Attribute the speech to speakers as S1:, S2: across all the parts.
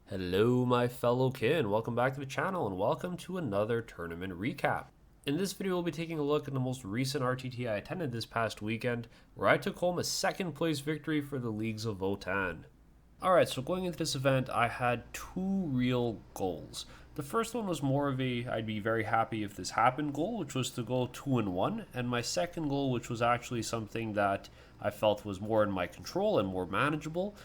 S1: Hello my fellow kin, welcome back to the channel and welcome to another tournament recap. In this video we'll be taking a look at the most recent RTT I attended this past weekend, where I took home a second place victory for the leagues of Votann. Alright, so going into this event I had two real goals. The first one was more of a I'd be very happy if this happened goal, which was to go 2-1, and my second goal, which was actually something that I felt was more in my control and more manageable,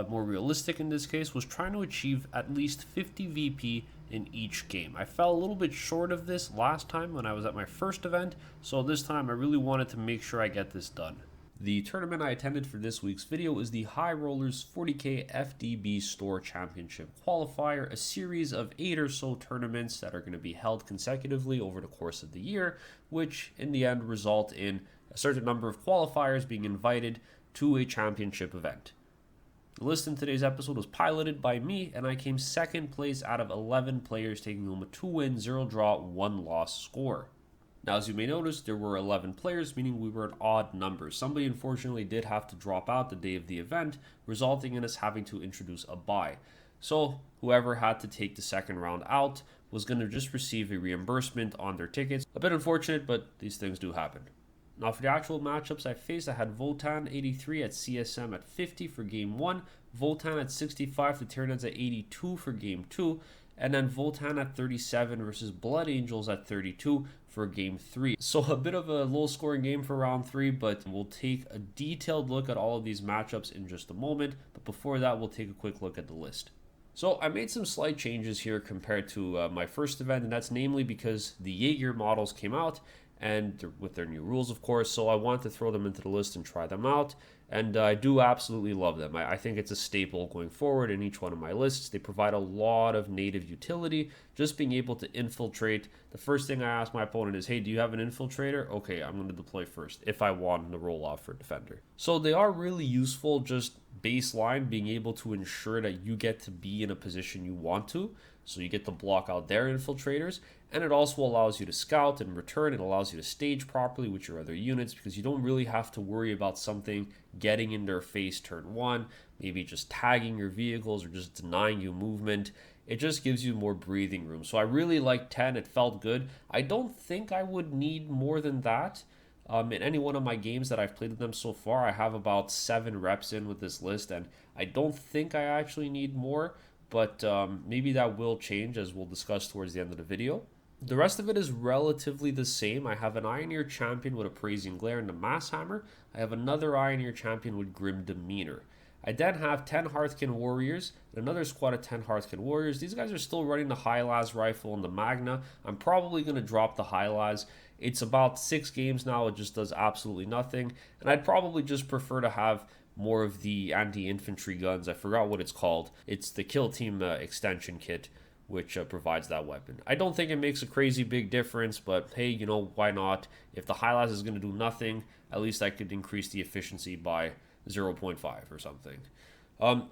S1: more realistic in this case, was trying to achieve at least 50 VP in each game. I fell a little bit short of this last time when I was at my first event, so this time I really wanted to make sure I get this done. The tournament I attended for this week's video is the High Rollers 40k FDB Store Championship Qualifier, a series of 8 or so tournaments that are going to be held consecutively over the course of the year, which in the end result in a certain number of qualifiers being invited to a championship event. The list in today's episode was piloted by me, and I came second place out of 11 players, taking home a 2-win, 0-draw, 1-loss score. Now, as you may notice, there were 11 players, meaning we were an odd number. Somebody unfortunately did have to drop out the day of the event, resulting in us having to introduce a bye. So whoever had to take the second round out was going to just receive a reimbursement on their tickets. A bit unfortunate, but these things do happen. Now for the actual matchups I faced, I had Votann 83 at CSM at 50 for game 1, Votann at 65 to Tyranids at 82 for game 2, and then Votann at 37 versus Blood Angels at 32 for game 3. So a bit of a low scoring game for round 3, but we'll take a detailed look at all of these matchups in just a moment. But before that, we'll take a quick look at the list. So I made some slight changes here compared to my first event, and that's namely because the Jaeger models came out, and with their new rules, of course, so I want to throw them into the list and try them out, and I do absolutely love them. I think it's a staple going forward in each one of my lists. They provide a lot of native utility, just being able to infiltrate. The first thing I ask my opponent is, hey, do you have an infiltrator? Okay, I'm going to deploy first, if I want to roll off for defender. So they are really useful, just baseline, being able to ensure that you get to be in a position you want to, so you get to block out their infiltrators, and it also allows you to scout and return. It allows you to stage properly with your other units, because you don't really have to worry about something getting in their face turn 1, maybe just tagging your vehicles or just denying you movement. It just gives you more breathing room. So I really like 10. It felt good. I don't think I would need more than that. In any one of my games that I've played with them so far, I have about 7 reps in with this list, and I don't think I actually need more, but maybe that will change, as we'll discuss towards the end of the video. The rest of it is relatively the same. I have an Ioneer champion with Appraising Glare and a Mass Hammer. I have another Ioneer champion with Grim Demeanor. I then have 10 Hearthkin Warriors and another squad of 10 Hearthkin Warriors. These guys are still running the High-Las rifle and the Magna. I'm probably going to drop the High-Las. It's about 6 games now. It just does absolutely nothing. And I'd probably just prefer to have more of the anti-infantry guns. I forgot what it's called. It's the Kill Team extension kit, which provides that weapon. I don't think it makes a crazy big difference, but hey, you know, why not? If the High-Las is going to do nothing, at least I could increase the efficiency by 0.5 or something.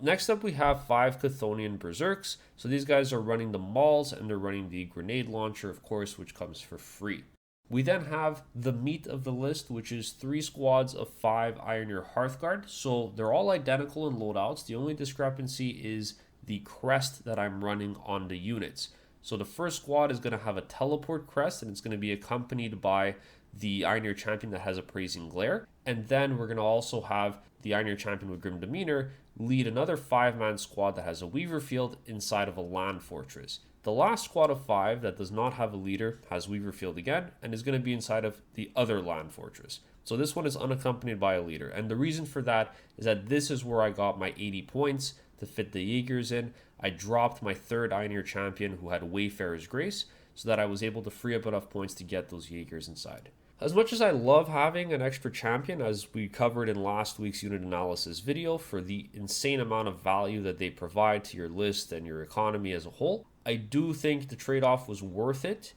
S1: Next up, we have 5 Chthonian Berserks. So these guys are running the Mauls, and they're running the grenade launcher, of course, which comes for free. We then have the meat of the list, which is 3 squads of 5 Ioneer Hearthguard. So they're all identical in loadouts. The only discrepancy is the crest that I'm running on the units. So the first squad is going to have a teleport crest, and it's going to be accompanied by the Ioneer champion that has Appraising Glare. And then we're going to also have the Ioneer champion with Grim Demeanor lead another 5-man squad that has a Weaver Field inside of a land fortress. The last squad of 5 that does not have a leader has Weaver Field again and is going to be inside of the other land fortress. So this one is unaccompanied by a leader. And the reason for that is that this is where I got my 80 points to fit the Jaegers in. I dropped my 3rd Ioneer champion who had Wayfarer's Grace, so that I was able to free up enough points to get those Jaegers inside. As much as I love having an extra champion, as we covered in last week's unit analysis video, for the insane amount of value that they provide to your list and your economy as a whole, I do think the trade-off was worth it.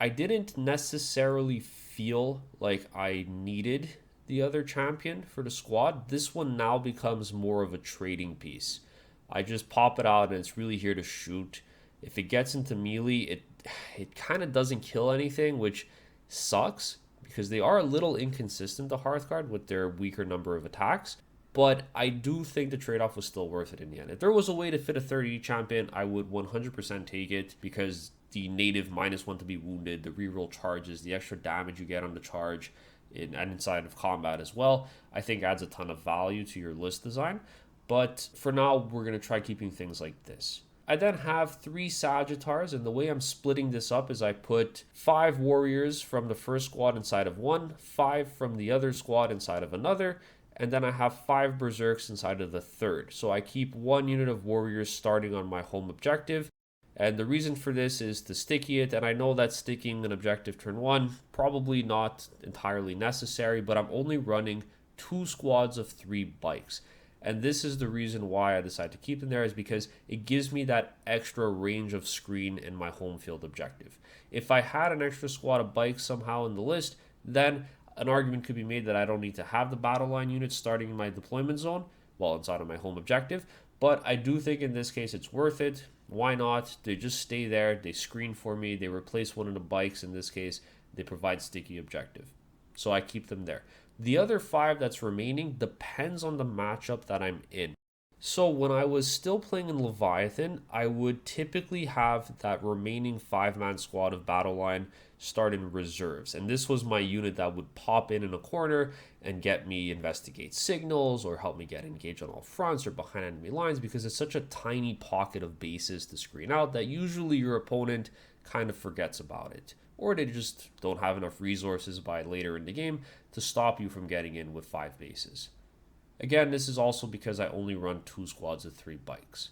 S1: I didn't necessarily feel like I needed the other champion for the squad. This one now becomes more of a trading piece. I just pop it out and it's really here to shoot. If it gets into melee, it kind of doesn't kill anything, which sucks, because they are a little inconsistent, the Hearthguard, with their weaker number of attacks. but I do think the trade-off was still worth it in the end. If there was a way to fit a 30 champion, I would 100% take it, because the native -1 to be wounded, the reroll charges, the extra damage you get on the charge and inside of combat as well, I think adds a ton of value to your list design. But for now, we're going to try keeping things like this. I then have 3 Sagittars, and the way I'm splitting this up is I put 5 warriors from the first squad inside of one, 5 from the other squad inside of another, and then I have 5 berserks inside of the third. So I keep 1 unit of warriors starting on my home objective, and the reason for this is to sticky it, and I know that sticking an objective turn 1 probably not entirely necessary, but I'm only running 2 squads of 3 bikes. And this is the reason why I decided to keep them there, is because it gives me that extra range of screen in my home field objective. If I had an extra squad of bikes somehow in the list, then an argument could be made that I don't need to have the battle line units starting in my deployment zone, well, inside of my home objective. But I do think in this case it's worth it. Why not? They just stay there, they screen for me, they replace one of the bikes in this case, they provide sticky objective. So I keep them there. The other 5 that's remaining depends on the matchup that I'm in. So when I was still playing in Leviathan, I would typically have that remaining 5-man squad of battle line start in reserves. And this was my unit that would pop in a corner and get me investigate signals, or help me get engaged on all fronts or behind enemy lines, because it's such a tiny pocket of bases to screen out that usually your opponent kind of forgets about it, or they just don't have enough resources by later in the game to stop you from getting in with 5 bases. Again, this is also because I only run 2 squads of 3 bikes.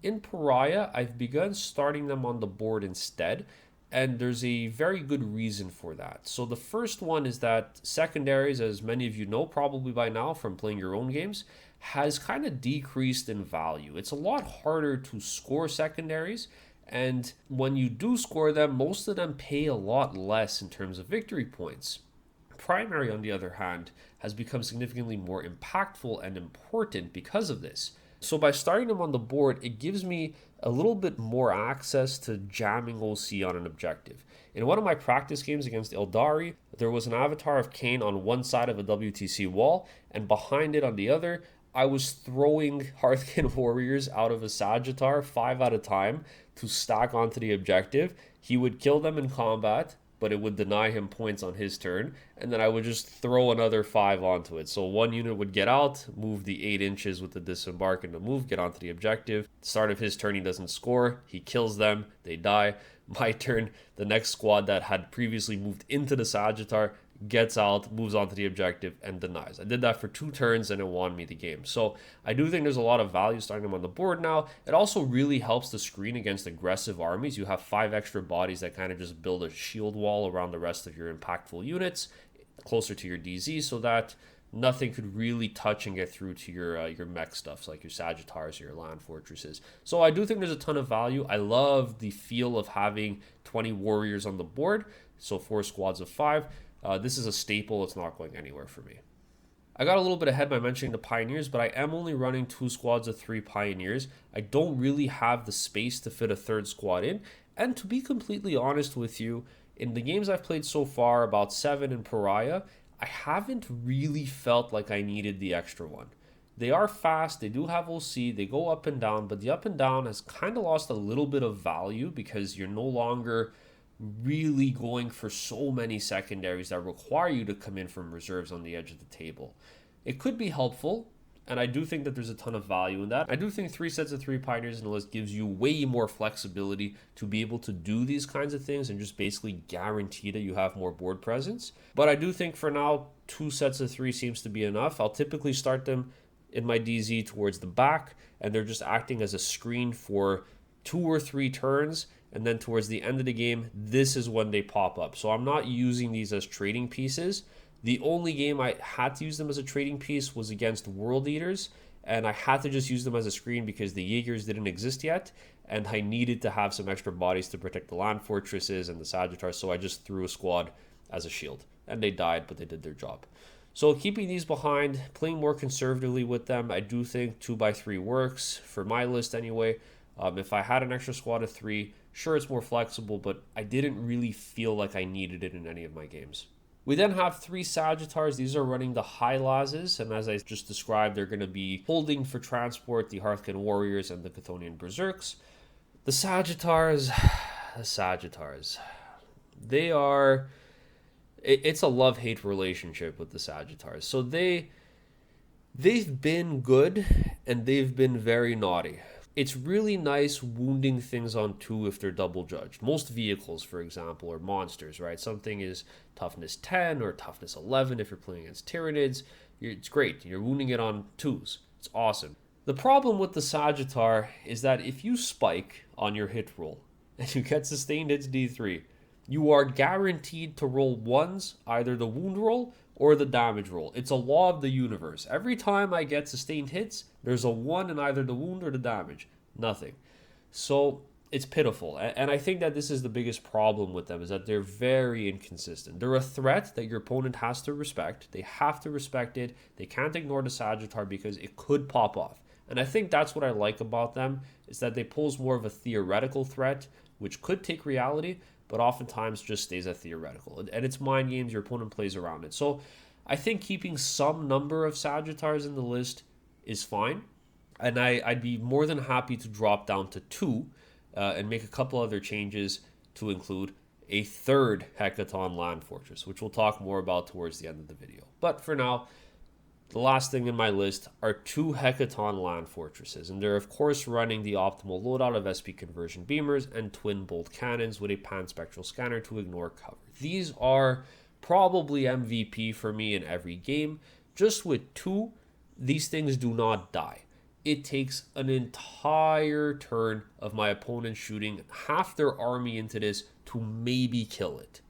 S1: In Pariah, I've begun starting them on the board instead, and there's a very good reason for that. So the first one is that secondaries, as many of you know probably by now from playing your own games, has kind of decreased in value. It's a lot harder to score secondaries, and when you do score them, most of them pay a lot less in terms of victory points. Primary, on the other hand, has become significantly more impactful and important because of this. So by starting them on the board, it gives me a little bit more access to jamming OC on an objective. In one of my practice games against Eldari, there was an avatar of Kane on one side of a WTC wall, and behind it on the other, I was throwing Hearthkin warriors out of a Sagittar 5 at a time to stack onto the objective. He would kill them in combat, but it would deny him points on his turn, and then I would just throw another 5 onto it. So one unit would get out, move the 8 inches with the disembark and the move, get onto the objective. Start of his turn, he doesn't score, he kills them, they die. My turn, the next squad that had previously moved into the Sagittar gets out, moves onto the objective, and denies. I did that for 2 turns, and it won me the game. So I do think there's a lot of value starting them on the board now. It also really helps to screen against aggressive armies. You have 5 extra bodies that kind of just build a shield wall around the rest of your impactful units, closer to your DZ, so that nothing could really touch and get through to your mech stuffs like your Sagittars or your land fortresses. So I do think there's a ton of value. I love the feel of having 20 warriors on the board, so 4 squads of 5. This is a staple. It's not going anywhere for me. I got a little bit ahead by mentioning the Pioneers, but I am only running 2 squads of 3 Pioneers. I don't really have the space to fit a 3rd squad in. And to be completely honest with you, in the games I've played so far, about 7 in Pariah, I haven't really felt like I needed the extra one. They are fast, they do have OC, they go up and down, but the up and down has kind of lost a little bit of value because you're no longer really going for so many secondaries that require you to come in from reserves on the edge of the table. It could be helpful, and I do think that there's a ton of value in that. I do think 3 sets of 3 Pioneers in the list gives you way more flexibility to be able to do these kinds of things and just basically guarantee that you have more board presence. But I do think for now, 2 sets of 3 seems to be enough. I'll typically start them in my DZ towards the back, and they're just acting as a screen for 2 or 3 turns, and then towards the end of the game, this is when they pop up. So I'm not using these as trading pieces. The only game I had to use them as a trading piece was against World Eaters, and I had to just use them as a screen because the Jaegers didn't exist yet, and I needed to have some extra bodies to protect the land fortresses and the Sagittars, so I just threw a squad as a shield. And they died, but they did their job. So keeping these behind, playing more conservatively with them, I do think 2x3 works, for my list anyway. If I had an extra squad of 3, sure, it's more flexible, but I didn't really feel like I needed it in any of my games. We then have 3 Sagittars. These are running the Hylazes, and as I just described, they're going to be holding for transport the Hearthkin Warriors and the Chthonian Berserks. The Sagittars, they are, it's a love-hate relationship with the Sagittars. So they've been good and they've been very naughty. It's really nice wounding things on 2 if they're double judged. Most vehicles, for example, are monsters, right? Something is toughness 10 or toughness 11 if you're playing against Tyranids. It's great. You're wounding it on 2s. It's awesome. The problem with the Sagittar is that if you spike on your hit roll and you get sustained hits D3, you are guaranteed to roll 1s, either the wound roll or the damage roll. It's a law of the universe. Every time I get sustained hits, there's a 1 in either the wound or the damage. Nothing. So it's pitiful. And I think that this is the biggest problem with them, is that they're very inconsistent. They're a threat that your opponent has to respect. They have to respect it. They can't ignore the Sagittar because it could pop off. And I think that's what I like about them, is that they pose more of a theoretical threat, which could take reality, but oftentimes just stays at theoretical. And it's mind games, your opponent plays around it. So I think keeping some number of Sagittars in the list is fine. And I'd be more than happy to drop down to 2 and make a couple other changes to include a 3rd Hecaton Land Fortress, which we'll talk more about towards the end of the video. But for now, the last thing in my list are 2 Hecaton Land Fortresses, and they're of course running the optimal loadout of SP Conversion Beamers and Twin Bolt Cannons with a Panspectral Scanner to ignore cover. These are probably MVP for me in every game. Just with 2, these things do not die. It takes an entire turn of my opponent shooting half their army into this to maybe kill it.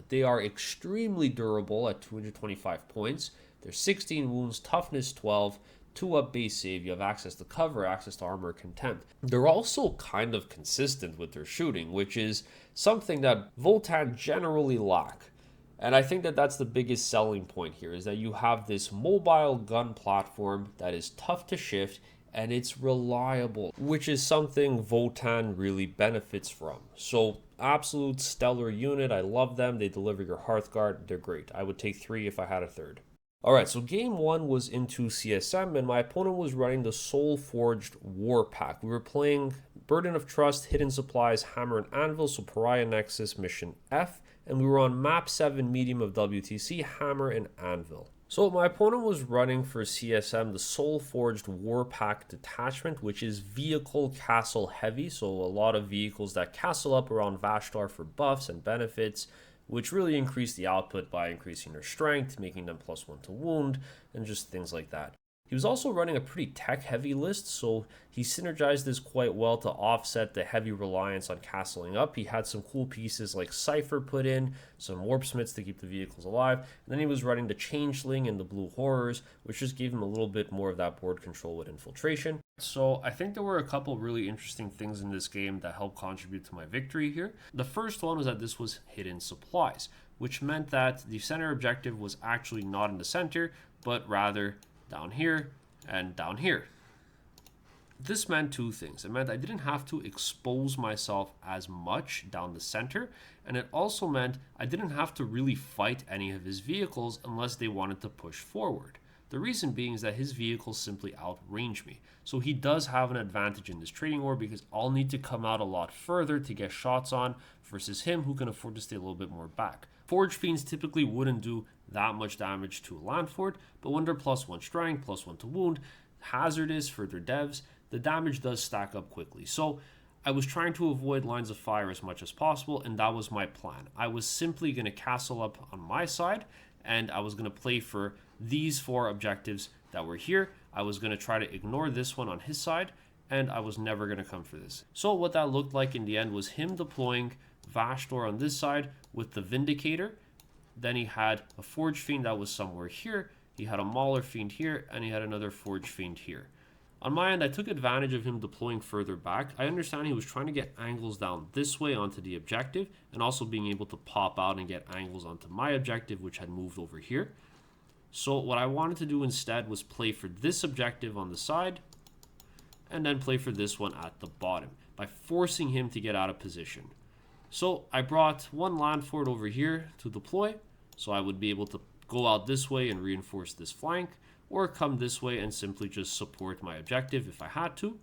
S1: They are extremely durable at 225 points. They're 16 wounds, toughness 12, 2-up base save. You have access to cover, access to armor, contempt. They're also kind of consistent with their shooting, which is something that Votann generally lack. And I think that that's the biggest selling point here, is that you have this mobile gun platform that is tough to shift and it's reliable, which is something Votann really benefits from. So absolute stellar unit. I love them. They deliver your Hearthguard. They're great. I would take 3 if I had a 3rd. Alright, so game 1 was into CSM, and my opponent was running the Soul Forged War Pack. We were playing Burden of Trust, Hidden Supplies, Hammer and Anvil, so Pariah Nexus, Mission F, and we were on map 7, medium of WTC, Hammer and Anvil. So my opponent was running for CSM the Soul Forged War Pack Detachment, which is vehicle castle heavy, so a lot of vehicles that castle up around Vashtar for buffs and benefits, which really increase the output by increasing their strength, making them +1 to wound, and just things like that. He was also running a pretty tech-heavy list, so he synergized this quite well to offset the heavy reliance on castling up. He had some cool pieces like Cypher put in, some Warp Smiths to keep the vehicles alive, and then he was running the Changeling and the Blue Horrors, which just gave him a little bit more of that board control with infiltration. So I think there were a couple really interesting things in this game that helped contribute to my victory here. The first one was that this was hidden supplies, which meant that the center objective was actually not in the center, but rather down here and down here. This meant 2 things. It meant I didn't have to expose myself as much down the center, and it also meant I didn't have to really fight any of his vehicles unless they wanted to push forward. The reason being is that his vehicles simply outrange me. So he does have an advantage in this trading war because I'll need to come out a lot further to get shots on versus him, who can afford to stay a little bit more back. Forge Fiends typically wouldn't do that much damage to a land fort, but when they're +1 strength, +1 to wound, hazardous for their devs, the damage does stack up quickly. So I was trying to avoid lines of fire as much as possible, and that was my plan. I was simply going to castle up on my side, and I was going to play for these 4 objectives that were here. I was going to try to ignore this one on his side, and I was never going to come for this. So what that looked like in the end was him deploying Vashtor on this side with the Vindicator. Then he had a Forge Fiend that was somewhere here, he had a Mauler Fiend here, and he had another Forge Fiend here. On my end, I took advantage of him deploying further back. I understand he was trying to get angles down this way onto the objective, and also being able to pop out and get angles onto my objective, which had moved over here. So what I wanted to do instead was play for this objective on the side, and then play for this one at the bottom, by forcing him to get out of position. So I brought 1 land fort over here to deploy, So I would be able to go out this way and reinforce this flank, or come this way and simply just support my objective if I had to,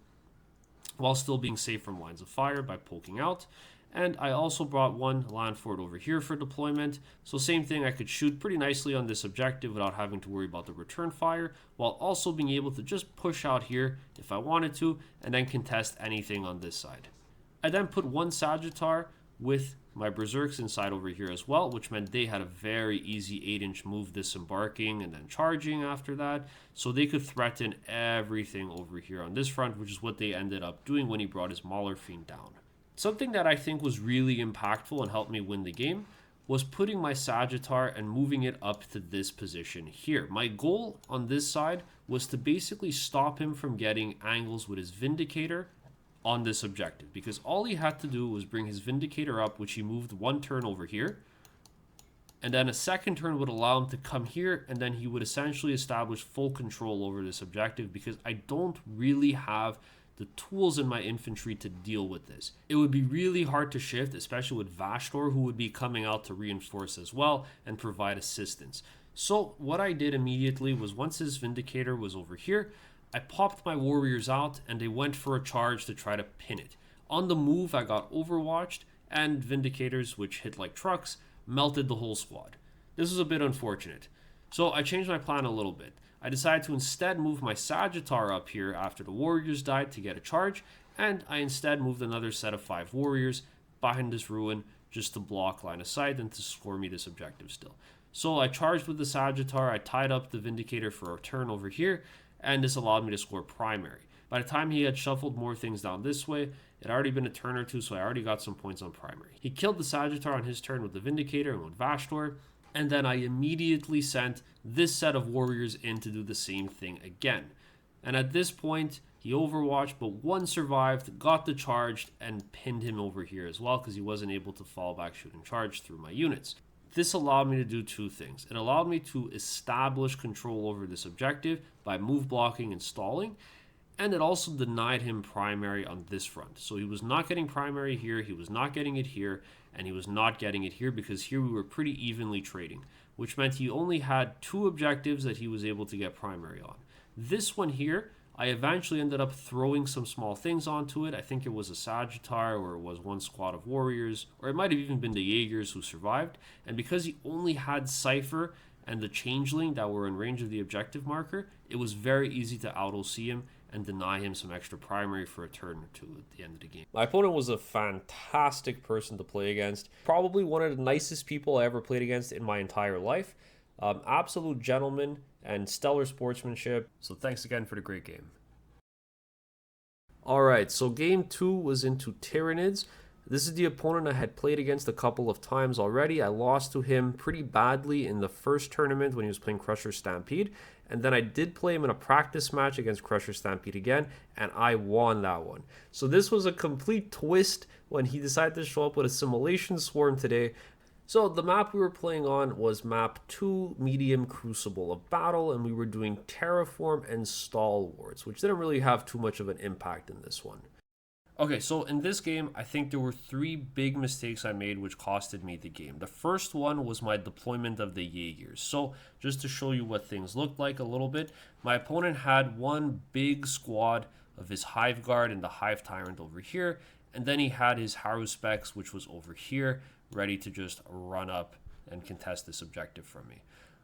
S1: while still being safe from lines of fire by poking out. And I also brought one land fort over here for deployment. So same thing, I could shoot pretty nicely on this objective without having to worry about the return fire, while also being able to just push out here if I wanted to, and then contest anything on this side. I then put one Sagittar with my Berserks inside over here as well, which meant they had a very easy 8-inch move disembarking and then charging after that. So they could threaten everything over here on this front, which is what they ended up doing when he brought his Mauler Fiend down. Something that I think was really impactful and helped me win the game was putting my Sagittar and moving it up to this position here. My goal on this side was to basically stop him from getting angles with his Vindicator on this objective, because all he had to do was bring his Vindicator up, which he moved one turn over here, and then a second turn would allow him to come here, and then he would essentially establish full control over this objective, because I don't really have the tools in my infantry to deal with this. It would be really hard to shift, especially with Vashtor, who would be coming out to reinforce as well and provide assistance. So what I did immediately was, once his Vindicator was over here, I popped my warriors out and they went for a charge to try to pin it. On the move, I got overwatched, and Vindicators, which hit like trucks, melted the whole squad. This was a bit unfortunate. So I changed my plan a little bit. I decided to instead move my Sagittar up here after the warriors died to get a charge, and I instead moved another set of 5 warriors behind this ruin just to block line of sight and to score me this objective still. So I charged with the Sagittar, I tied up the Vindicator for a turn over here, and this allowed me to score primary. By the time he had shuffled more things down this way, it had already been a turn or two, so I already got some points on primary. He killed the Sagittar on his turn with the Vindicator and with Vashtor, and then I immediately sent this set of warriors in to do the same thing again. And at this point, he overwatched, but one survived, got the charge, and pinned him over here as well, because he wasn't able to fall back, shoot, and charge through my units. This allowed me to do two things. It allowed me to establish control over this objective by move blocking and stalling, and it also denied him primary on this front. So he was not getting primary here, he was not getting it here, and he was not getting it here, because here we were pretty evenly trading, which meant he only had 2 objectives that he was able to get primary on. This one here, I eventually ended up throwing some small things onto it. I think it was a Sagittar, or it was one squad of warriors, or it might have even been the Jaegers who survived. And because he only had Cypher and the Changeling that were in range of the objective marker, it was very easy to auto-see him and deny him some extra primary for a turn or two at the end of the game. My opponent was a fantastic person to play against. Probably one of the nicest people I ever played against in my entire life. Absolute gentleman and stellar sportsmanship. So thanks again for the great game. Alright, so game 2 was into Tyranids. This is the opponent I had played against a couple of times already. I lost to him pretty badly in the first tournament when he was playing Crusher Stampede. And then I did play him in a practice match against Crusher Stampede again, and I won that one. So this was a complete twist when he decided to show up with Assimilation Swarm today. So the map we were playing on was map 2, Medium Crucible of Battle, and we were doing Terraform and Stalwarts, which didn't really have too much of an impact in this one. Okay, so in this game, I think there were 3 big mistakes I made which costed me the game. The first one was my deployment of the Jaegers. So just to show you what things looked like a little bit, my opponent had one big squad of his Hive Guard and the Hive Tyrant over here, and then he had his Haruspex, which was over here, ready to just run up and contest this objective from me.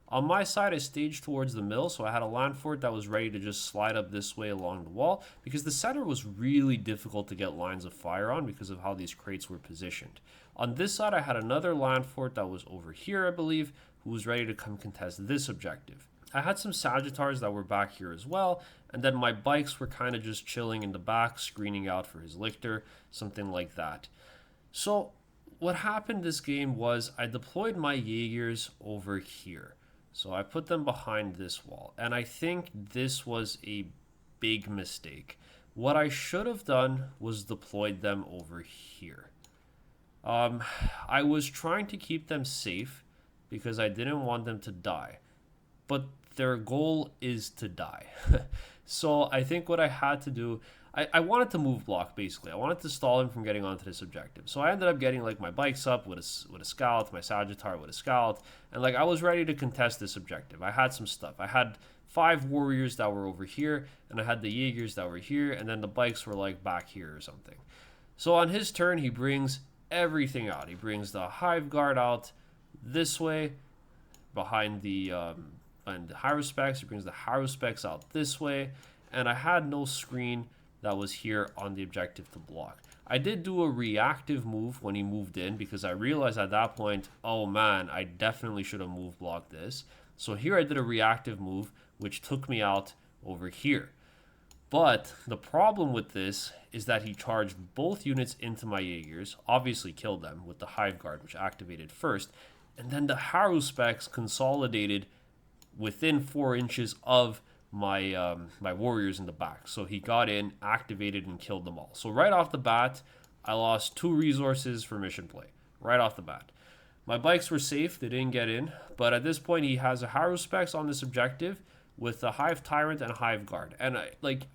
S1: On my side, I staged towards the mill, so I had a land fort that was ready to just slide up this way along the wall, because the center was really difficult to get lines of fire on because of how these crates were positioned. On this side, I had another land fort that was over here, I believe, who was ready to come contest this objective. I had some Sagittars that were back here as well, and then my bikes were kind of just chilling in the back, screening out for his Lictor, something like that. So what happened this game was I deployed my Jaegers over here. So I put them behind this wall, and I think this was a big mistake. What I should have done was deployed them over here. I was trying to keep them safe because I didn't want them to die, but their goal is to die. So I think what I had to do, I wanted to move block, basically. I wanted to stall him from getting onto this objective. So I ended up getting like my bikes up with a scout, my Sagittar with a scout, and like I was ready to contest this objective. I had some stuff. I had 5 warriors that were over here, and I had the Jaegers that were here, and then the bikes were like back here or something. So on his turn, he brings everything out. He brings the Hive Guard out this way, behind the Haruspecs. He brings the Haruspecs out this way, and I had no screen that was here on the objective to block. I did do a reactive move when he moved in because I realized at that point, oh man, I definitely should have move blocked this. So here I did a reactive move, which took me out over here. But the problem with this is that he charged both units into my Jaegers, obviously killed them with the Hive Guard, which activated first, and then the Haruspecs consolidated within 4 inches of my my warriors in the back. So he got in, activated, and killed them all. So right off the bat, I lost 2 resources for mission play. Right off the bat. My bikes were safe, they didn't get in, but at this point he has a Haruspecs on this objective with the Hive Tyrant and Hive Guard. And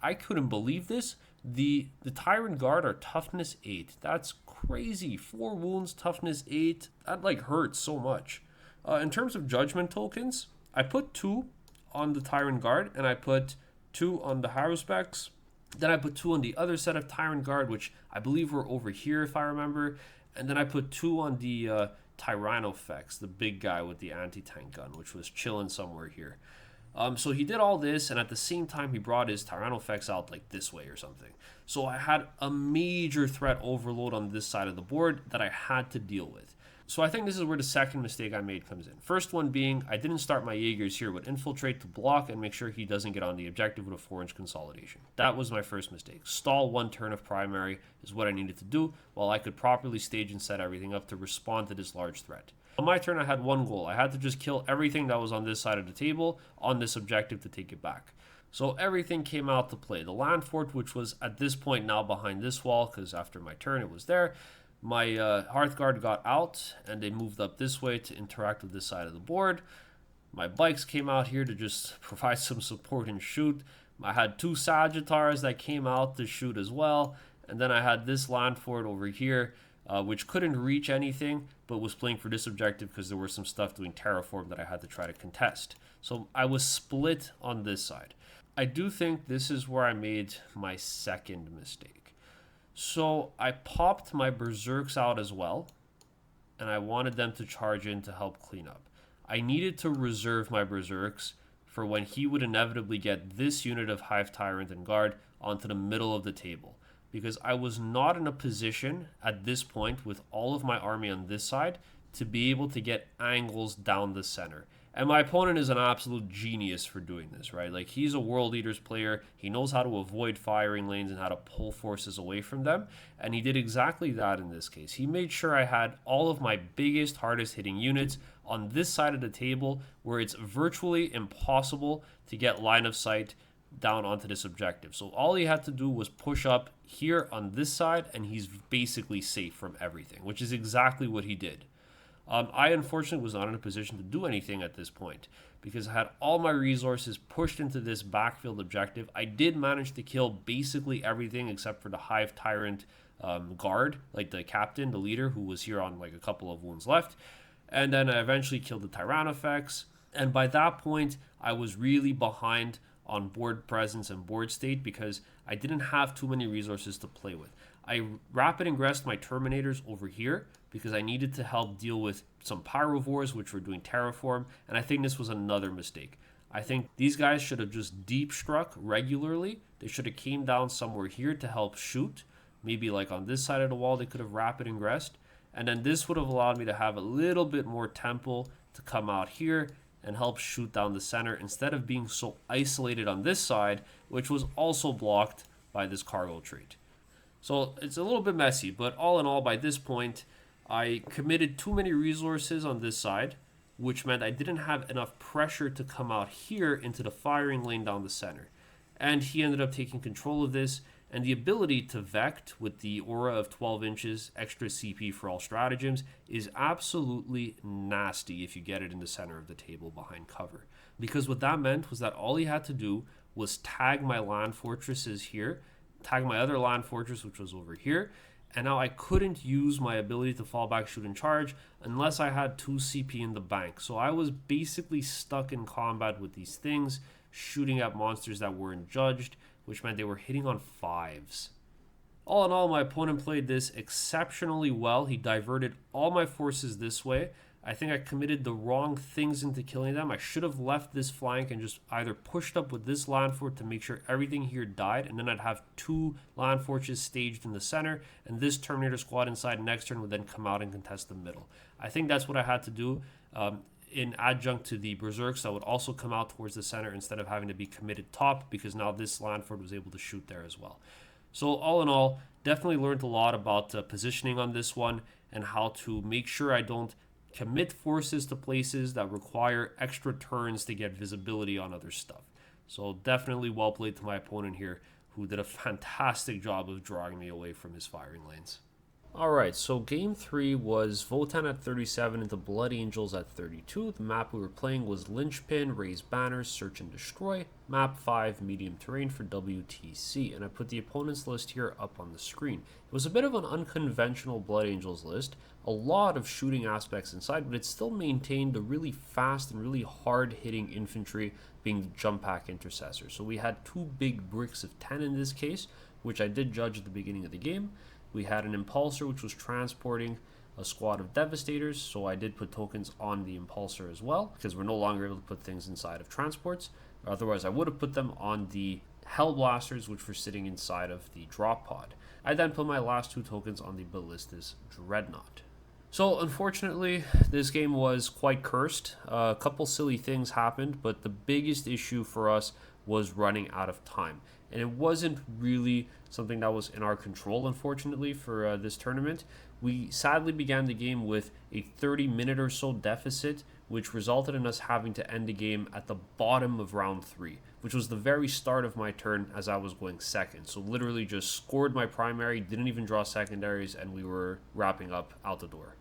S1: I couldn't believe this. The Tyrant Guard are toughness 8. That's crazy. 4 wounds, toughness 8. That like hurts so much. In terms of judgment tokens, I put 2 on the Tyrant Guard, and I put 2 on the Haruspecs. Then I put 2 on the other set of Tyrant Guard, which I believe were over here if I remember. And then I put 2 on the Tyrannofex, the big guy with the anti-tank gun, which was chilling somewhere here. So he did all this, and at the same time he brought his Tyrannofex out like this way or something. So I had a major threat overload on this side of the board that I had to deal with. So I think this is where the second mistake I made comes in. First one being, I didn't start my Jaegers here with Infiltrate to block and make sure he doesn't get on the objective with a 4-inch consolidation. That was my first mistake. Stall 1 turn of primary is what I needed to do, while I could properly stage and set everything up to respond to this large threat. On my turn, I had one goal. I had to just kill everything that was on this side of the table on this objective to take it back. So everything came out to play. The land fort, which was at this point now behind this wall, because after my turn it was there. My Hearthguard got out, and they moved up this way to interact with this side of the board. My bikes came out here to just provide some support and shoot. I had 2 Sagittars that came out to shoot as well. And then I had this land fort over here, which couldn't reach anything, but was playing for this objective because there was some stuff doing terraform that I had to try to contest. So I was split on this side. I do think this is where I made my second mistake. So I popped my Berserks out as well, and I wanted them to charge in to help clean up. I needed to reserve my Berserks for when he would inevitably get this unit of Hive Tyrant and Guard onto the middle of the table, because I was not in a position at this point with all of my army on this side to be able to get angles down the center. And my opponent is an absolute genius for doing this, right? Like, he's a World Eaters player. He knows how to avoid firing lanes and how to pull forces away from them. And he did exactly that in this case. He made sure I had all of my biggest, hardest hitting units on this side of the table where it's virtually impossible to get line of sight down onto this objective. So all he had to do was push up here on this side, and he's basically safe from everything, which is exactly what he did. I unfortunately was not in a position to do anything at this point because I had all my resources pushed into this backfield objective. I did manage to kill basically everything except for the Hive Tyrant guard, like the captain, the leader, who was here on like a couple of wounds left. And then I eventually killed the Tyrannofex. And by that point, I was really behind on board presence and board state because I didn't have too many resources to play with. I rapid ingressed my Terminators over here because I needed to help deal with some Pyrovores, which were doing terraform, and I think this was another mistake. I think these guys should have just deep struck regularly. They should have came down somewhere here to help shoot. Maybe like on this side of the wall, they could have rapid ingressed. And then this would have allowed me to have a little bit more tempo to come out here and help shoot down the center instead of being so isolated on this side, which was also blocked by this cargo trait. So it's a little bit messy, but all in all, by this point, I committed too many resources on this side, which meant I didn't have enough pressure to come out here into the firing lane down the center. And he ended up taking control of this, and the ability to Vect with the aura of 12 inches, extra CP for all stratagems, is absolutely nasty if you get it in the center of the table behind cover. Because what that meant was that all he had to do was tag my land fortresses here, attack my other land fortress, which was over here. And now I couldn't use my ability to fall back, shoot, and charge unless I had 2 CP in the bank. So I was basically stuck in combat with these things, shooting at monsters that weren't judged, which meant they were hitting on 5s. All in all, my opponent played this exceptionally well. He diverted all my forces this way. I think I committed the wrong things into killing them. I should have left this flank and just either pushed up with this land fort to make sure everything here died, and then I'd have 2 land forts staged in the center, and this Terminator squad inside next turn would then come out and contest the middle. I think that's what I had to do in adjunct to the Berserks that would also come out towards the center instead of having to be committed top, because now this land fort was able to shoot there as well. So all in all, definitely learned a lot about positioning on this one and how to make sure I don't commit forces to places that require extra turns to get visibility on other stuff. So definitely well played to my opponent here, who did a fantastic job of drawing me away from his firing lanes. Alright, so game 3 was Votann at 37 into Blood Angels at 32. The map we were playing was Linchpin, Raise Banners, Search and Destroy. Map 5, Medium Terrain for WTC. And I put the opponent's list here up on the screen. It was a bit of an unconventional Blood Angels list. A lot of shooting aspects inside, but it still maintained the really fast and really hard-hitting infantry being the jump pack intercessor. So we had 2 big bricks of 10 in this case, which I did judge at the beginning of the game. We had an Impulsor, which was transporting a squad of Devastators, so I did put tokens on the Impulsor as well, because we're no longer able to put things inside of transports. Otherwise, I would have put them on the Hellblasters, which were sitting inside of the drop pod. I then put my last 2 tokens on the Ballistus Dreadnought. So, unfortunately, this game was quite cursed. A couple silly things happened, but the biggest issue for us was running out of time. And it wasn't really something that was in our control, unfortunately, for this tournament. We sadly began the game with a 30-minute or so deficit, which resulted in us having to end the game at the bottom of round 3, which was the very start of my turn as I was going second. So literally just scored my primary, didn't even draw secondaries, and we were wrapping up out the door.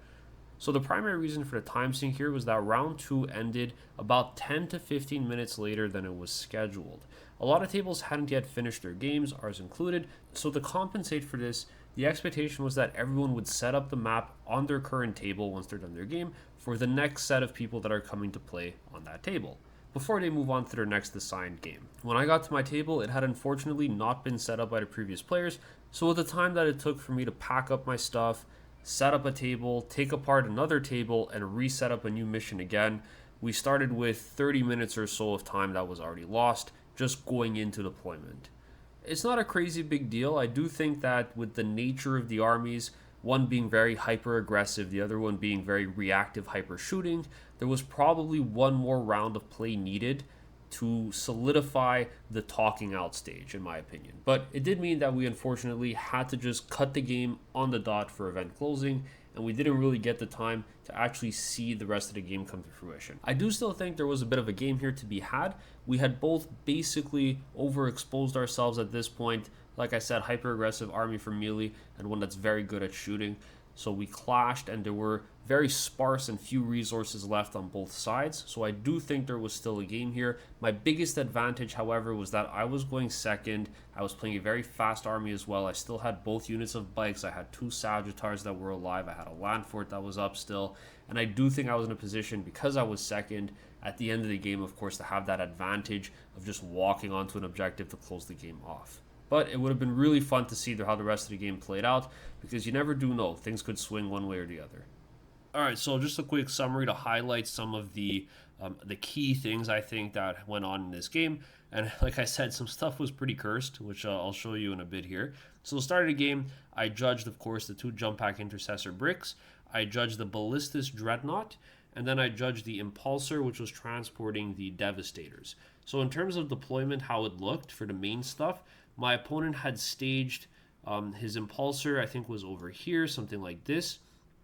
S1: So the primary reason for the time sink here was that round 2 ended about 10 to 15 minutes later than it was scheduled. A lot of tables hadn't yet finished their games, ours included, so to compensate for this, the expectation was that everyone would set up the map on their current table once they're done their game for the next set of people that are coming to play on that table, before they move on to their next assigned game. When I got to my table, it had unfortunately not been set up by the previous players, so with the time that it took for me to pack up my stuff, set up a table, take apart another table, and reset up a new mission again, we started with 30 minutes or so of time that was already lost just going into deployment. It's not a crazy big deal. I do think that with the nature of the armies, one being very hyper aggressive, the other one being very reactive hyper shooting, there was probably one more round of play needed to solidify the talking out stage, in my opinion. But it did mean that we unfortunately had to just cut the game on the dot for event closing, and we didn't really get the time to actually see the rest of the game come to fruition. I do still think there was a bit of a game here to be had. We had both basically overexposed ourselves at this point. Like I said, hyper-aggressive army for melee and one that's very good at shooting. So we clashed, and there were very sparse and few resources left on both sides. So I do think there was still a game here. My biggest advantage, however, was that I was going second. I was playing a very fast army as well. I still had both units of bikes. I had 2 Sagittars that were alive. I had a land fort that was up still. And I do think I was in a position, because I was second, at the end of the game, of course, to have that advantage of just walking onto an objective to close the game off. But it would have been really fun to see how the rest of the game played out, because you never do know. Things could swing one way or the other. Alright, so just a quick summary to highlight some of the key things I think that went on in this game. And like I said, some stuff was pretty cursed, which I'll show you in a bit here. So the start of the game, I judged, of course, the 2 jump pack intercessor bricks. I judged the Ballistus Dreadnought. And then I judged the Impulsor, which was transporting the Devastators. So in terms of deployment, how it looked for the main stuff, my opponent had staged his Impulsor, I think, was over here, something like this.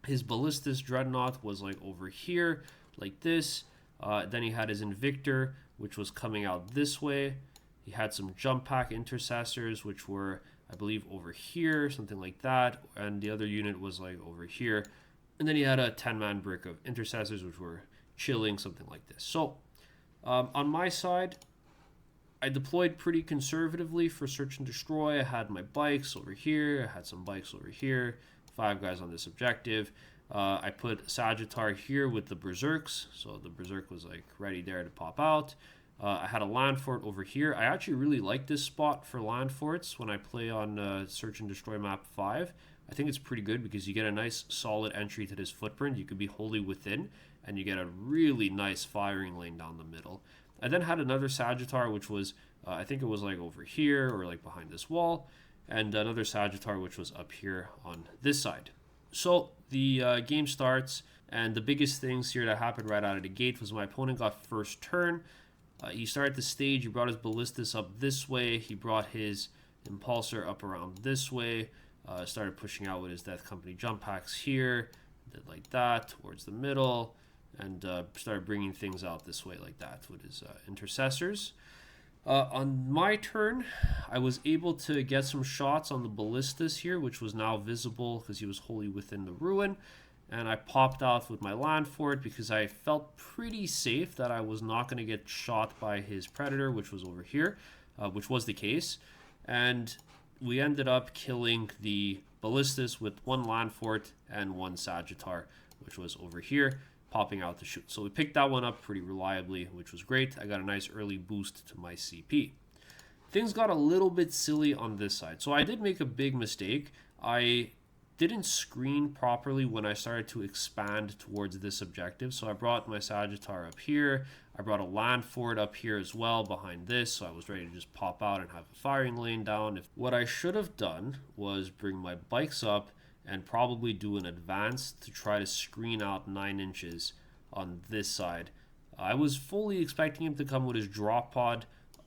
S1: His Ballistus Dreadnought was like over here, like this. Then he had his Invictor, which was coming out this way. He had some jump pack intercessors, which were, I believe, over here, something like that. And the other unit was like over here. And then he had a 10-man brick of intercessors, which were chilling, something like this. So on my side, I deployed pretty conservatively for search and destroy. I had my bikes over here. I had some bikes over here. 5 guys on this objective. I put Sagittar here with the Berserks. So the Berserk was like ready there to pop out. I had a land fort over here. I actually really like this spot for land forts when I play on search and destroy map 5. I think it's pretty good because you get a nice solid entry to this footprint. You could be wholly within and you get a really nice firing lane down the middle. I then had another Sagittar, which was, I think it was like over here or like behind this wall, and another Sagittar, which was up here on this side. So the game starts, and the biggest things here that happened right out of the gate was my opponent got first turn. He started the stage, he brought his Ballistas up this way, he brought his Impulsor up around this way, started pushing out with his Death Company jump packs here, did like that, towards the middle, and started bringing things out this way like that with his intercessors. On my turn, I was able to get some shots on the Ballistas here, which was now visible because he was wholly within the ruin. And I popped out with my land fort because I felt pretty safe that I was not going to get shot by his Predator, which was over here, which was the case. And we ended up killing the Ballistas with 1 land fort and 1 Sagittar, which was over here, popping out to shoot. So we picked that one up pretty reliably, which was great. I got a nice early boost to my CP. Things got a little bit silly on this side. So I did make a big mistake. I didn't screen properly when I started to expand towards this objective. So I brought my Sagittar up here. I brought a land fort up here as well behind this. So I was ready to just pop out and have a firing lane down. What I should have done was bring my bikes up and probably do an advance to try to screen out 9 inches on this side. I was fully expecting him to come with his drop pod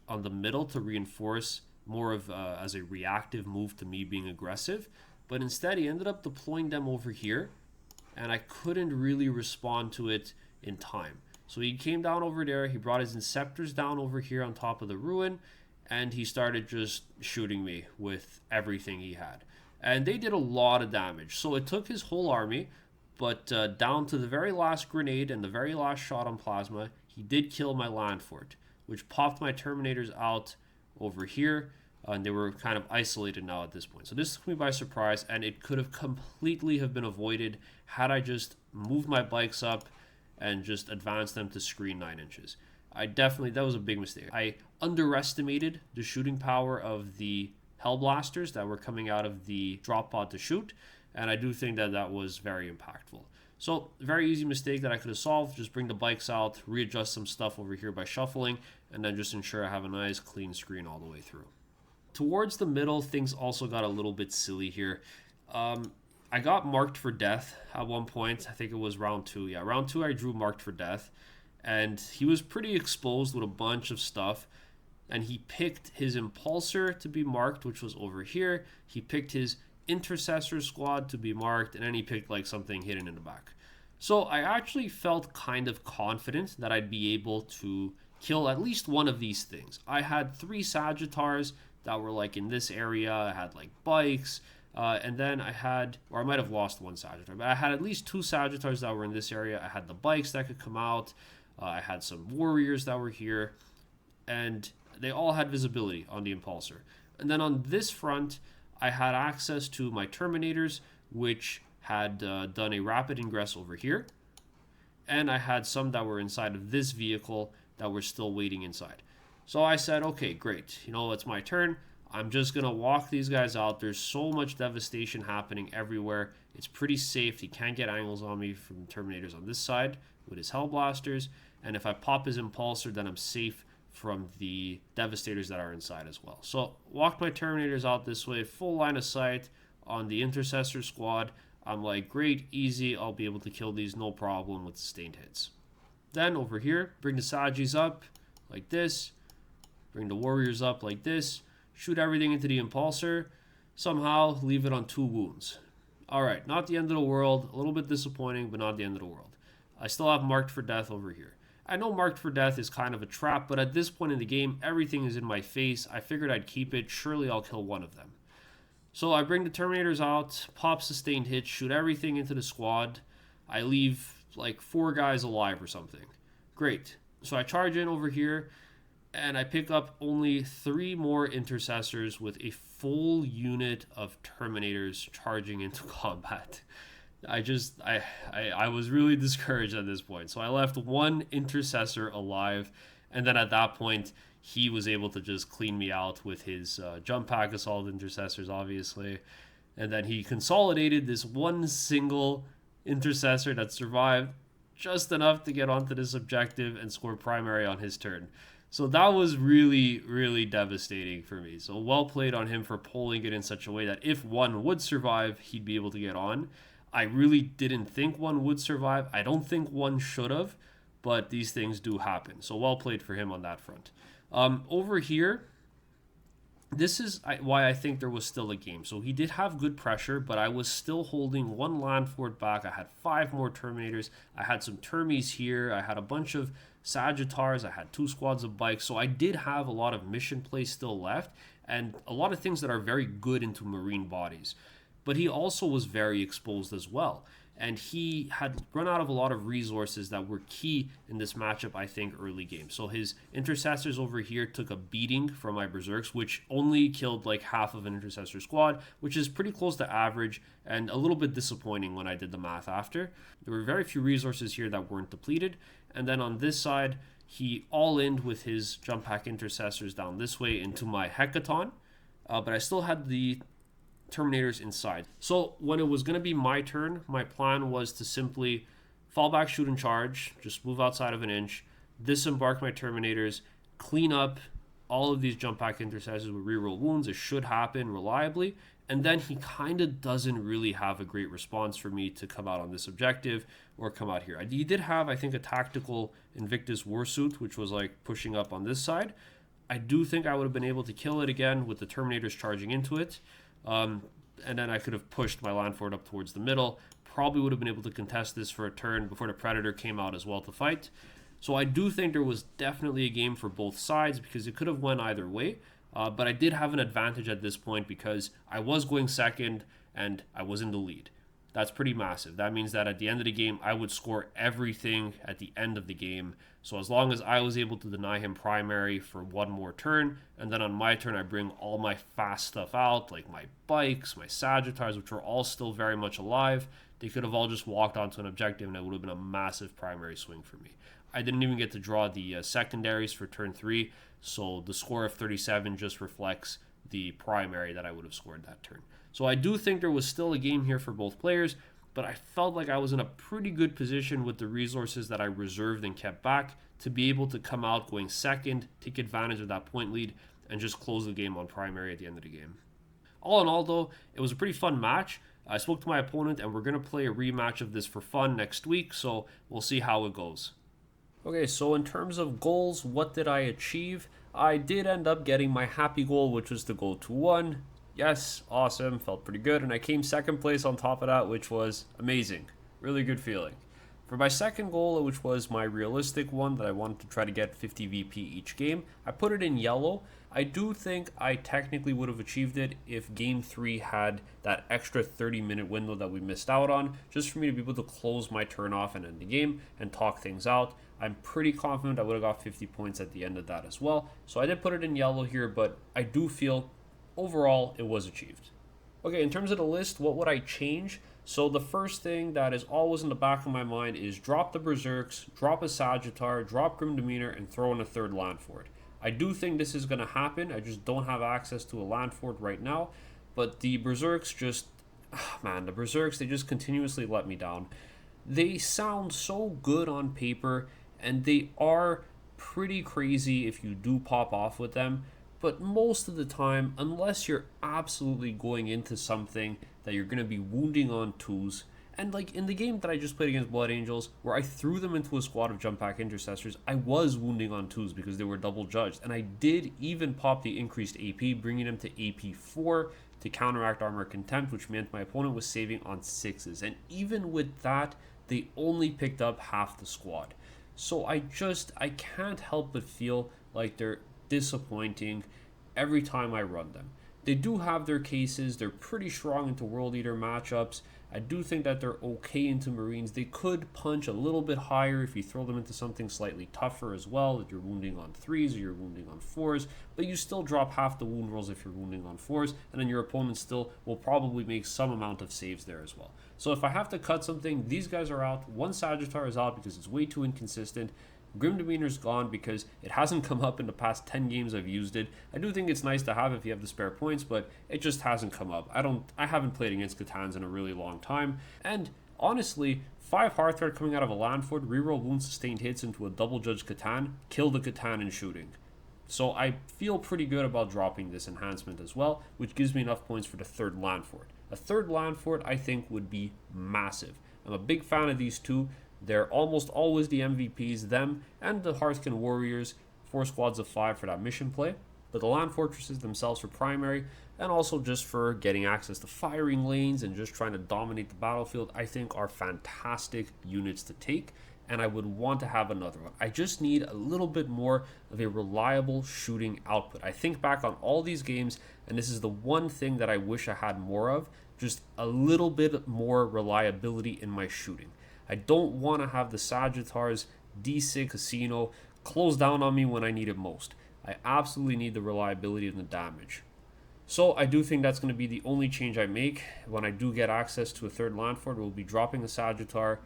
S1: on the middle to reinforce more of as a reactive move to me being aggressive, but instead he ended up deploying them over here, and I couldn't really respond to it in time. So he came down over there, he brought his Inceptors down over here on top of the ruin, and he started just shooting me with everything he had. And they did a lot of damage. So it took his whole army, but down to the very last grenade and the very last shot on plasma, he did kill my land fort, which popped my Terminators out over here. And they were kind of isolated now at this point. So this took me by surprise, and it could have completely have been avoided had I just moved my bikes up and just advanced them to screen 9 inches. That was a big mistake. I underestimated the shooting power of the Hellblasters that were coming out of the drop pod to shoot, and I do think that that was very impactful. So, very easy mistake that I could have solved. Just bring the bikes out, readjust some stuff over here by shuffling, and then just ensure I have a nice clean screen all the way through. Towards the middle, things also got a little bit silly here. I got marked for death at one point. I think it was round 2. Yeah, round 2 I drew marked for death, and he was pretty exposed with a bunch of stuff. And he picked his Impulsor to be marked, which was over here. He picked his Intercessor squad to be marked, and then he picked like something hidden in the back. So I actually felt kind of confident that I'd be able to kill at least one of these things. I had 3 Sagittars that were like in this area. I had like bikes, and then I had, or I might have lost 1 Sagittar, but I had at least 2 Sagittars that were in this area. I had the bikes that could come out. I had some warriors that were here, and they all had visibility on the Impulsor. And then on this front, I had access to my Terminators, which had done a rapid ingress over here. And I had some that were inside of this vehicle that were still waiting inside. So I said, okay, great. You know, it's my turn. I'm just going to walk these guys out. There's so much devastation happening everywhere. It's pretty safe. He can't get angles on me from Terminators on this side with his Hellblasters. And if I pop his Impulsor, then I'm safe from the Devastators that are inside as well. So walked my Terminators out this way, full line of sight on the Intercessor squad. I'm like, great, easy, I'll be able to kill these no problem with sustained hits. Then over here, bring the Sagis up like this, bring the Warriors up like this, shoot everything into the Impulsor, somehow leave it on 2 wounds. Alright, not the end of the world, a little bit disappointing, but not the end of the world. I still have marked for death over here. I know marked for death is kind of a trap, but at this point in the game, everything is in my face. I figured I'd keep it. Surely I'll kill one of them. So I bring the Terminators out, pop sustained hits, shoot everything into the squad. I leave like 4 guys alive or something. Great. So I charge in over here. and I pick up only 3 more intercessors with a full unit of terminators charging into combat. I was really discouraged at this point. So I left 1 intercessor alive, and then at that point he was able to just clean me out with his jump pack assault intercessors, obviously. And then he consolidated this 1 single intercessor that survived just enough to get onto this objective and score primary on his turn. So that was really, really devastating for me. So well played on him for polling it in such a way that if 1 would survive, he'd be able to get on. I really didn't think 1 would survive. I don't think 1 should have, but these things do happen. So well played for him on that front. Over here, this is why I think there was still a game. So he did have good pressure, but I was still holding 1 land fort back. I had 5 more Terminators. I had some Termies here. I had a bunch of Sagittars. I had 2 squads of bikes. So I did have a lot of mission play still left, and a lot of things that are very good into Marine bodies. But he also was very exposed as well. And he had run out of a lot of resources that were key in this matchup, I think, early game. So his intercessors over here took a beating from my berserks, which only killed like half of an intercessor squad, which is pretty close to average and a little bit disappointing when I did the math after. There were very few resources here that weren't depleted. And then on this side, he all-ined with his jump pack intercessors down this way into my Hecaton. But I still had the Terminators inside. So when it was going to be my turn, my plan was to simply fall back, shoot, and charge, just move outside of an inch, disembark my Terminators, clean up all of these jump pack intercessors with reroll wounds. It should happen reliably. And then he kind of doesn't really have a great response for me to come out on this objective or come out here. He did have, I think, a tactical Invictus Warsuit, which was like pushing up on this side. I do think I would have been able to kill it again with the Terminators charging into it. And then I could have pushed my land fort up towards the middle. Probably would have been able to contest this for a turn before the Predator came out as well to fight. So I do think there was definitely a game for both sides because it could have went either way. But I did have an advantage at this point because I was going second and I was in the lead. That's pretty massive. That means that at the end of the game, I would score everything at the end of the game. So as long as I was able to deny him primary for 1 more turn, and then on my turn, I bring all my fast stuff out, like my bikes, my Sagittars, which were all still very much alive. They could have all just walked onto an objective, and it would have been a massive primary swing for me. I didn't even get to draw the secondaries for turn 3, so the score of 37 just reflects the primary that I would have scored that turn. So I do think there was still a game here for both players, but I felt like I was in a pretty good position with the resources that I reserved and kept back to be able to come out going second, take advantage of that point lead, and just close the game on primary at the end of the game. All in all, though, it was a pretty fun match. I spoke to my opponent, and we're going to play a rematch of this for fun next week, so we'll see how it goes. Okay, so in terms of goals, what did I achieve? I did end up getting my happy goal, which was to go 2-1. Yes, awesome, felt pretty good, and I came second place on top of that, which was amazing. Really good feeling. For my second goal, which was my realistic one that I wanted to try to get 50 VP each game, I put it in yellow. I do think I technically would have achieved it if Game 3 had that extra 30-minute window that we missed out on, just for me to be able to close my turn off and end the game and talk things out. I'm pretty confident I would have got 50 points at the end of that as well. So I did put it in yellow here, but I do feel overall it was achieved. Okay, in terms of the list, what would I change? So the first thing that is always in the back of my mind is drop the Berserks, drop a Sagittar, drop Grim Demeanor, and throw in a third land fort. I do think this is going to happen. I just don't have access to a land fort right now. But the Berserks just, the Berserks, they just continuously let me down. They sound so good on paper, and they are pretty crazy if you do pop off with them. But most of the time, unless you're absolutely going into something that you're going to be wounding on 2s, and like in the game that I just played against Blood Angels, where I threw them into a squad of jump pack intercessors, I was wounding on 2s because they were double judged. And I did even pop the increased AP, bringing them to AP4 to counteract armor contempt, which meant my opponent was saving on 6s. And even with that, they only picked up half the squad. So I can't help but feel like they're disappointing every time I run them. They do have their cases. They're pretty strong into World Eater matchups. I do think that they're okay into Marines. They could punch a little bit higher if you throw them into something slightly tougher as well, if you're wounding on 3s or you're wounding on 4s, but you still drop half the wound rolls if you're wounding on 4s, and then your opponent still will probably make some amount of saves there as well. So if I have to cut something, these guys are out. One Sagittar is out because it's way too inconsistent. Grim Demeanor's gone because it hasn't come up in the past 10 games I've used it. I do think it's nice to have if you have the spare points, but it just hasn't come up. I haven't played against C'tans in a really long time. And honestly, 5 Heartthread coming out of a Landfort, reroll wound sustained hits into a double judge C'tan, kill the C'tan in shooting. So I feel pretty good about dropping this enhancement as well, which gives me enough points for the 3rd Landfort. A 3rd Landfort I think would be massive. I'm a big fan of these two. They're almost always the MVPs, them and the Hearthkin Warriors, 4 squads of 5 for that mission play. But the Land Fortresses themselves for primary, and also just for getting access to firing lanes and just trying to dominate the battlefield, I think are fantastic units to take, and I would want to have another one. I just need a little bit more of a reliable shooting output. I think back on all these games, and this is the one thing that I wish I had more of, just a little bit more reliability in my shooting. I don't want to have the Sagittar's D6 Casino close down on me when I need it most. I absolutely need the reliability and the damage. So I do think that's going to be the only change I make. When I do get access to a 3rd Landfort, we'll be dropping the Sagittar,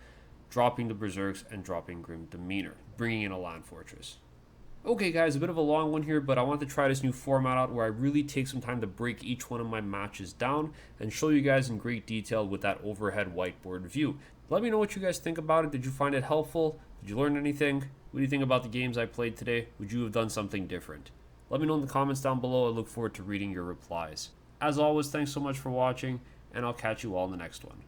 S1: dropping the Berserks, and dropping Grim Demeanor, bringing in a Land Fortress. Okay guys, a bit of a long one here, but I want to try this new format out where I really take some time to break each one of my matches down and show you guys in great detail with that overhead whiteboard view. Let me know what you guys think about it. Did you find it helpful? Did you learn anything? What do you think about the games I played today? Would you have done something different? Let me know in the comments down below. I look forward to reading your replies. As always, thanks so much for watching, and I'll catch you all in the next one.